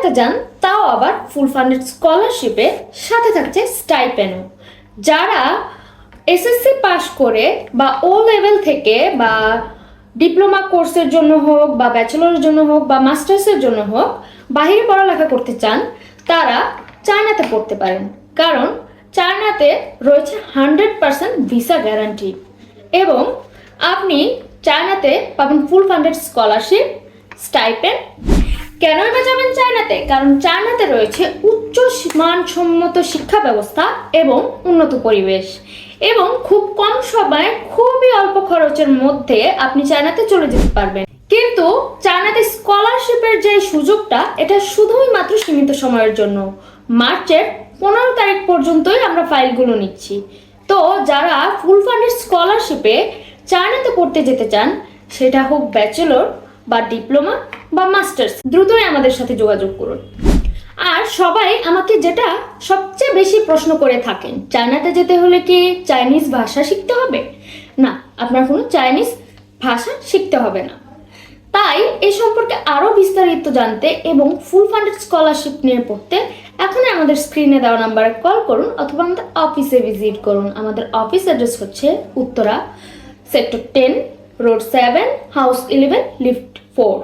চায়নাতে যান, তাও আবার ফুল ফান্ডেড স্কলারশিপে, সাথে থাকছে স্টাইপেনও। যারা এসএসসি পাস করে বা ও লেভেল থেকে বা ডিপ্লোমা কোর্সের জন্য হোক বা ব্যাচেলরের জন্য হোক বা মাস্টার্সের জন্য হোক বাইরে পড়ালেখা করতে চান, তারা চায়নাতে পড়তে পারেন। কারণ চায়নাতে রয়েছে 100% ভিসা গ্যারান্টি এবং আপনি চায়নাতে পাবেন ফুল ফান্ডেড স্কলারশিপ, স্টাইপেন্ড। কেনই বা যাবেন চায়নাতে? কারণ চায়নাতে রয়েছে উচ্চ মানসম্মত শিক্ষা ব্যবস্থা এবং উন্নত পরিবেশ, এবং খুব কম সময়ে খুবই অল্প খরচের মধ্যে আপনি চায়নাতে চলে যেতে পারবেন। কিন্তু চায়নাতে স্কলারশিপের যে সুযোগটা, এটা শুধুই মাত্র সীমিত সময়ের জন্য। মার্চের 15 তারিখ পর্যন্তই আমরা ফাইলগুলো নিচ্ছি। তো যারা ফুল ফান্ডেড স্কলারশিপে চায়নাতে পড়তে যেতে চান, সেটা হোক ব্যাচেলর বা ডিপ্লোমা বা মাস্টার্স, দ্রুতই আমাদের সাথে যোগাযোগ করুন। আর সবাই আমাকে যেটা সবচেয়ে বেশি প্রশ্ন করে থাকেন, চায়নাতে যেতে হলে কি চাইনিজ ভাষা শিখতে হবে? না, আপনার কোনো চাইনিজ ভাষা শিখতে হবে না। তাই এই সম্পর্কে আরও বিস্তারিত জানতে এবং ফুল ফান্ডেড স্কলারশিপ নিয়ে পড়তে এখনই আমাদের স্ক্রিনে দেওয়া নাম্বারে কল করুন অথবা আমাদের অফিসে ভিজিট করুন। আমাদের অফিস অ্যাড্রেস হচ্ছে Uttara, sector 10, road 7, house 11, lift 4।